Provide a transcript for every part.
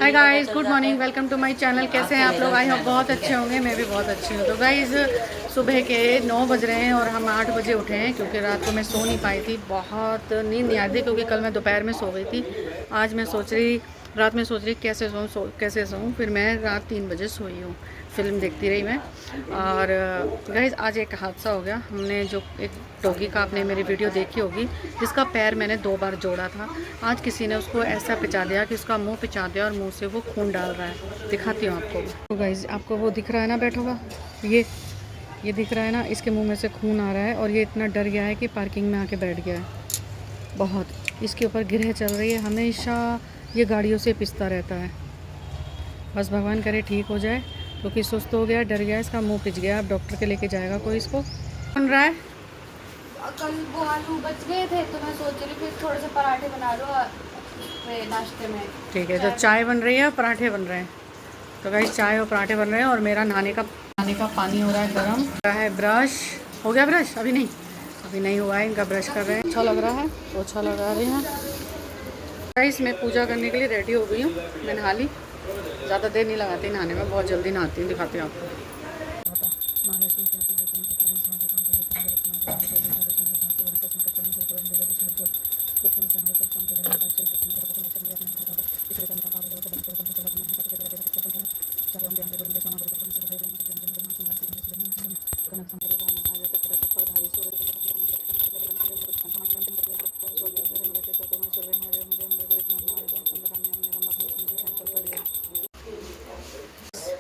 Hi guys, good morning, welcome to my channel. कैसे हैं आप लोग? आई होप बहुत अच्छे होंगे। मैं भी बहुत अच्छी हूँ। तो गाइस सुबह के 9 बज रहे हैं और हम 8 बजे उठे हैं क्योंकि रात को मैं सो नहीं पाई थी। बहुत नींद नहीं आई थी क्योंकि कल मैं दोपहर में सो गई थी। आज मैं रात में सोच रही कैसे सोऊं। फिर मैं रात 3 बजे सोई हूँ, फिल्म देखती रही मैं। और गाइस आज एक हादसा हो गया। हमने जो एक डॉगी का, आपने मेरी वीडियो देखी होगी, जिसका पैर मैंने 2 बार जोड़ा था, आज किसी ने उसको ऐसा पिचा दिया कि उसका मुंह पिचा दिया और मुंह से वो खून डाल रहा है। दिखाती हूँ आपको। तो गाइस आपको वो दिख रहा है ना बैठा हुआ, ये दिख रहा है ना, इसके मुंह में से खून आ रहा है और ये इतना डर गया है कि पार्किंग में आके बैठ गया है। बहुत इसके ऊपर गिरह चल रही है, हमेशा ये गाड़ियों से पिसता रहता है। बस भगवान करे ठीक हो जाए क्योंकि सुस्त हो गया, डर गया, इसका मुंह पिच गया। अब डॉक्टर के लेके जाएगा कोई इसको। बन रहा है कल वो आलू बच गए थे तो मैं सोच रही फिर थोड़े से पराठे बना लो नाश्ते में। ठीक है, तो चाय बन रही है और पराठे बन रहे हैं। तो गाइस चाय और पराठे बन रहे हैं और मेरा नहाने का पानी हो रहा है गर्म। हो रहा है ब्रश, हो गया ब्रश? अभी नहीं हुआ है, इनका ब्रश कर रहे हैं। अच्छा लग रहा है, तो अच्छा लगा रहे हैं। गाइस मैं पूजा करने के लिए रेडी हो गई हूँ। मैं नहा ली, ज़्यादा देर नहीं लगाती नहाने में, बहुत जल्दी नहाती हूँ। दिखाती हूँ आपको।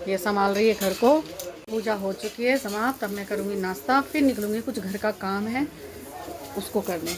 ये संभाल रही है घर को। पूजा हो चुकी है समाप्त। अब मैं करूँगी नाश्ता, फिर निकलूँगी, कुछ घर का काम है उसको करने।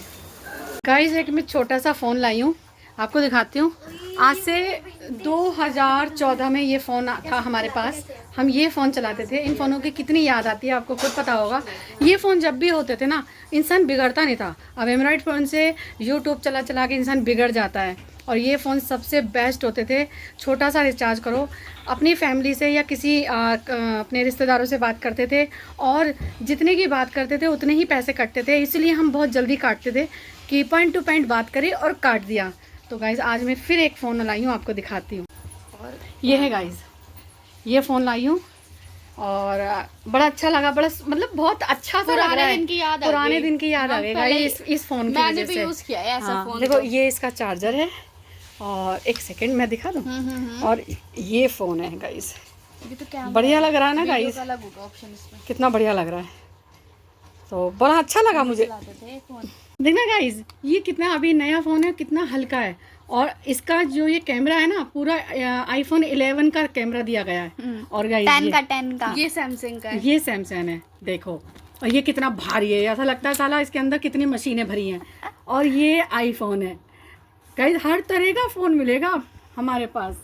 गाइस एक मैं छोटा सा फ़ोन लाई हूँ, आपको दिखाती हूँ। आज से 2014 में ये फ़ोन था हमारे पास। हम ये फ़ोन चलाते थे। इन फ़ोनों की कितनी याद आती है आपको खुद पता होगा। ये फ़ोन जब भी होते थे ना, इंसान बिगड़ता नहीं था। अब एंड्रॉइड फ़ोन से यूट्यूब चला चला के इंसान बिगड़ जाता है। और ये फ़ोन सबसे बेस्ट होते थे। छोटा सा रिचार्ज करो, अपनी फैमिली से या किसी अपने रिश्तेदारों से बात करते थे और जितने की बात करते थे उतने ही पैसे कटते थे। इसलिए हम बहुत जल्दी काटते थे कि पॉइंट टू पॉइंट बात करी और काट दिया। तो गाइज़ आज मैं फिर एक फ़ोन लाई हूँ, आपको दिखाती हूँ। और ये है गाइज़, ये फ़ोन लाई हूँ और बड़ा अच्छा लगा। बड़ा मतलब बहुत अच्छा सा लग रहा है। पुराने दिन की याद आ गई गाइस इस फ़ोन की वजह से। यूज किया है ऐसा फोन। देखो ये इसका चार्जर है और एक सेकंड मैं दिखा दूँ। और ये फ़ोन है गाइस, ये तो क्या बढ़िया लग रहा है ना गाइस? कितना बढ़िया लग रहा है, तो बड़ा अच्छा लगा मुझे। देखना गाइस ये कितना अभी नया फ़ोन है, कितना हल्का है। और इसका जो ये कैमरा है ना, पूरा आईफोन 11 का कैमरा दिया गया है। और गाइस 10 का ये सैमसंग का है। ये सैमसंग है, देखो। और ये कितना भारी है, ऐसा लगता है साला इसके अंदर कितनी मशीनें भरी हैं। और ये आईफोन है गाइस, हर तरह का फ़ोन मिलेगा हमारे पास।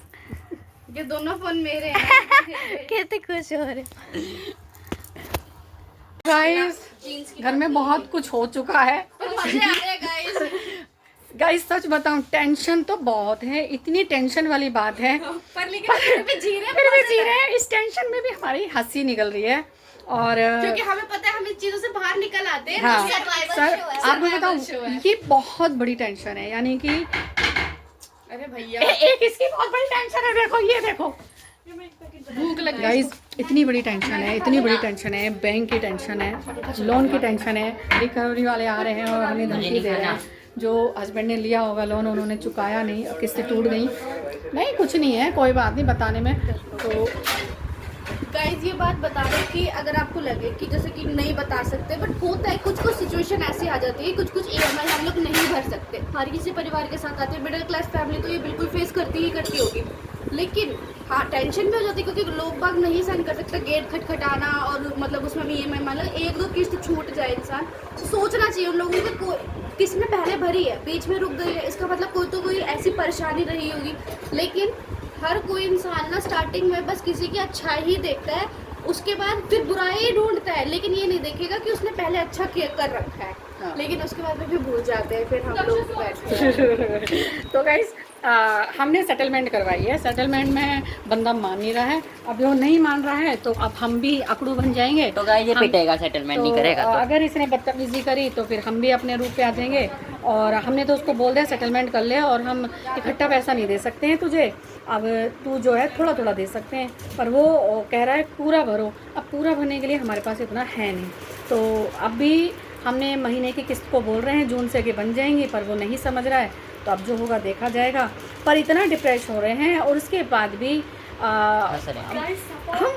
ये दोनों फोन मेरे हैं। कितने खुश हो रहे गाइस घर में बहुत कुछ हो चुका है। मजे आ रहे हैं गाइस। गाइस सच बताऊं, टेंशन तो बहुत है, इतनी टेंशन वाली बात है, पर लेकिन फिर भी जी रहे हैं। इस टेंशन में भी हमारी हंसी निकल रही है। और क्योंकि हमें पता है हम इन चीजों से बाहर निकल आते हैं। हाँ सर, आपको बताऊं ये बहुत बड़ी टेंशन है, यानी कि अरे भैया एक इसकी बहुत बड़ी टेंशन है। देखो ये देखो, भूख लग गाइस इतनी बड़ी टेंशन है, बैंक की टेंशन है, लोन की टेंशन है। रिकवरी वाले आ रहे हैं और हमें धमकी दे रहे हैं। जो हस्बैंड ने लिया होगा लोन, उन्होंने चुकाया नहीं, किस्तें टूट गई। नहीं कुछ नहीं है, कोई बात नहीं बताने में। तो गाइस ये बात बता रहे कि अगर आपको लगे कि जैसे कि नहीं बता सकते, बट होता है कुछ सिचुएशन ऐसी आ जाती है, कुछ EMI हम लोग नहीं भर सकते। हर किसी परिवार के साथ आते हैं, मिडिल क्लास फैमिली तो ये बिल्कुल फेस करती ही होगी। लेकिन हाँ टेंशन भी हो जाती है क्योंकि लोग बाग नहीं सहन कर सकते गेट खटखटाना और मतलब उसमें भी EMI मान लो 1-2 किस्त छूट जाए, इंसान तो सोचना चाहिए उन लोगों को। किसी ने पहले भरी है, बीच में रुक गई है, इसका मतलब कोई ऐसी परेशानी रही होगी। लेकिन हर कोई इंसान ना स्टार्टिंग में बस किसी की अच्छाई ही देखता है, उसके बाद फिर बुराई ही ढूंढता है, लेकिन ये नहीं देखेगा कि उसने पहले अच्छा कर रखा है। लेकिन उसके बाद में भी भूल जाते हैं फिर हम लोग बैठते हैं। तो गाइस हमने सेटलमेंट करवाई है। सेटलमेंट में बंदा मान नहीं रहा है, अब वो नहीं मान रहा है तो अब हम भी अकड़ू बन जाएंगे। तो गाइस ये पिटेगा सेटलमेंट नहीं करेगा तो। अगर इसने बदतमीजी करी तो फिर हम भी अपने रूप पे आ जाएंगे। और हमने तो उसको बोल दिया सेटलमेंट कर ले, और हम इकट्ठा पैसा नहीं दे सकते हैं तुझे, अब तू जो है थोड़ा थोड़ा दे सकते हैं, पर वो कह रहा है पूरा भरो। अब पूरा भरने के लिए हमारे पास इतना है नहीं, तो अब भी हमने महीने की किस्त को बोल रहे हैं जून से कि बन जाएंगी, पर वो नहीं समझ रहा है। तो अब जो होगा देखा जाएगा, पर इतना डिप्रेस हो रहे हैं और उसके बाद भी हम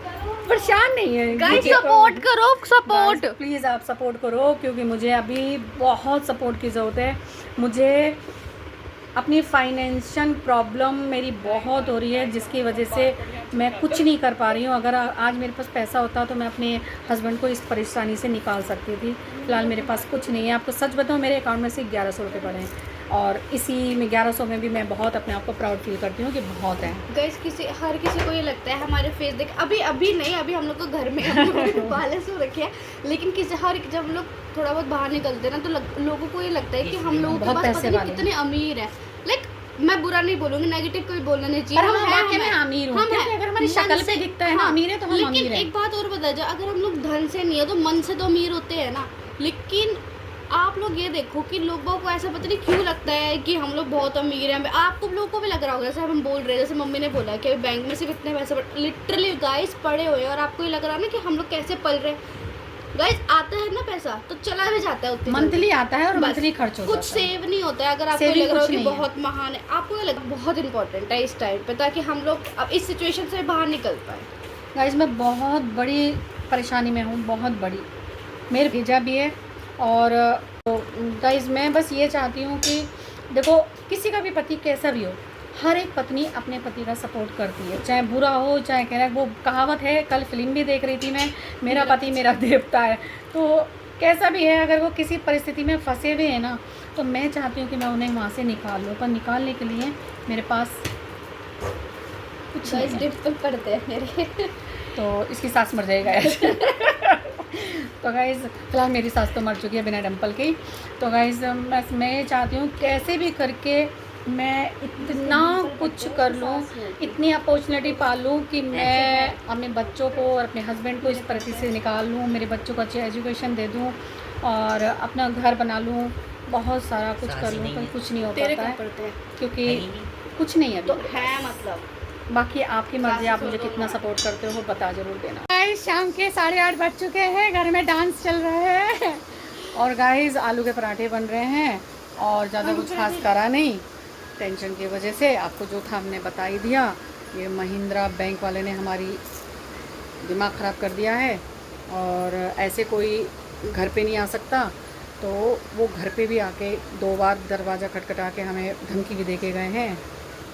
परेशान नहीं है। गाइस सपोर्ट करो, सपोर्ट प्लीज़ आप सपोर्ट करो, क्योंकि मुझे अभी बहुत सपोर्ट की ज़रूरत है। मुझे अपनी फाइनेंशियल प्रॉब्लम मेरी बहुत हो रही है, जिसकी वजह से मैं कुछ नहीं कर पा रही हूँ। अगर आज मेरे पास पैसा होता तो मैं अपने हस्बैंड को इस परेशानी से निकाल सकती थी। फ़िलहाल मेरे पास कुछ नहीं है। आपको सच बताऊँ, मेरे अकाउंट में सिर्फ 1100 रुपये पड़े हैं, और इसी में 1100 में भी मैं बहुत अपने आप को प्राउड फील करती हूँ कि बहुत है। गाइस हर किसी को ये लगता है हमारे फेस देख, अभी नहीं, अभी हम लोग को घर में पाले सो रखे हैं, लेकिन जब हम लोग थोड़ा बहुत बाहर निकलते हैं ना तो लोगों को ये लगता है कि हम लोगों के पास पता नहीं कितने अमीर है। लाइक मैं बुरा नहीं बोलूंगी, नेगेटिव कोई बोलना नहीं चाहिए। हम वाकई में अमीर हूं, क्योंकि अगर हमारी शक्ल पे दिखता है ना अमीर है तो हम अमीर हैं। लेकिन एक बात और बता जाओ, अगर हम लोग धन से नहीं है तो मन से तो अमीर होते हैं ना। लेकिन आप लोग ये देखो कि लोगों को ऐसा पता नहीं क्यों लगता है कि हम लोग बहुत अमीर हैं। आपको लोगों को भी लग रहा होगा, जैसे हम बोल रहे हैं, जैसे मम्मी ने बोला कि बैंक में सिर्फ इतने पैसे लिटरली गाइस पड़े हुए हैं, और आपको ये लग रहा है ना कि हम लोग कैसे पल रहे हैं। गाइस आता है ना पैसा तो चला भी जाता है, उतनी मंथली आता है और मंथली खर्च होता है, कुछ सेव नहीं होता है। अगर आपको लग रहा हो कि बहुत महान है, आपको ये लग बहुत इंपॉर्टेंट है इस टाइम पे, ताकि हम लोग अब इस सिचुएशन से बाहर निकल पाए। गाइस मैं बहुत बड़ी परेशानी में हूँ, बहुत बड़ी, मेरे भेजा भी है। और गाइस मैं बस ये चाहती हूँ कि देखो, किसी का भी पति कैसा भी हो, हर एक पत्नी अपने पति का सपोर्ट करती है, चाहे बुरा हो चाहे कह रहा है। वो कहावत है, कल फिल्म भी देख रही थी मैं, मेरा पति मेरा देवता है। तो कैसा भी है, अगर वो किसी परिस्थिति में फंसे हुए हैं ना, तो मैं चाहती हूँ कि मैं उन्हें वहाँ से निकाल लूँ, पर निकालने के लिए मेरे पास कुछ डिम्पल पड़ते हैं मेरे तो इसकी सास मर जाएगा तो गाइज़ फिलहाल मेरी सास तो मर चुकी है बिना डिम्पल की। तो गाइज़ मैं ये चाहती हूँ कैसे भी करके मैं इतना कुछ कर लूँ, इतनी अपॉर्चुनिटी पा लूँ कि मैं अपने बच्चों को और अपने हस्बैंड को इस परिस्थिति से निकाल लूँ, मेरे बच्चों को अच्छी एजुकेशन दे दूँ और अपना घर बना लूँ, बहुत सारा कुछ कर लूँ, पर कुछ नहीं हो पाता है क्योंकि कुछ नहीं है। तो है मतलब बाकी आपकी मर्जी, आप मुझे कितना सपोर्ट करते हो बता जरूर देना। गाइस शाम के 8:30 बज चुके हैं, घर में डांस चल रहा है और गाइस आलू के पराठे बन रहे हैं और ज़्यादा कुछ खास करा नहीं, टेंशन की वजह से। आपको जो था हमने बता ही दिया। ये महिंद्रा बैंक वाले ने हमारी दिमाग ख़राब कर दिया है और ऐसे कोई घर पे नहीं आ सकता, तो वो घर पे भी आके 2 बार दरवाज़ा खटखटा के हमें धमकी भी दे के गए हैं।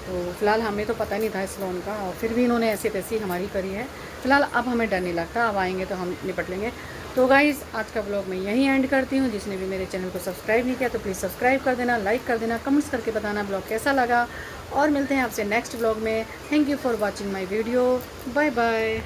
तो फ़िलहाल हमें तो पता नहीं था इस लोन का, और फिर भी इन्होंने ऐसी तैसी हमारी करी है। फ़िलहाल अब हमें डर नहीं लगता, अब आएंगे तो हम निपट लेंगे। तो गाइज़ आज का ब्लॉग मैं यहीं एंड करती हूँ। जिसने भी मेरे चैनल को सब्सक्राइब नहीं किया तो प्लीज़ सब्सक्राइब कर देना, लाइक कर देना, कमेंट्स करके बताना ब्लॉग कैसा लगा, और मिलते हैं आपसे नेक्स्ट ब्लॉग में। Thank you for watching my video, bye bye.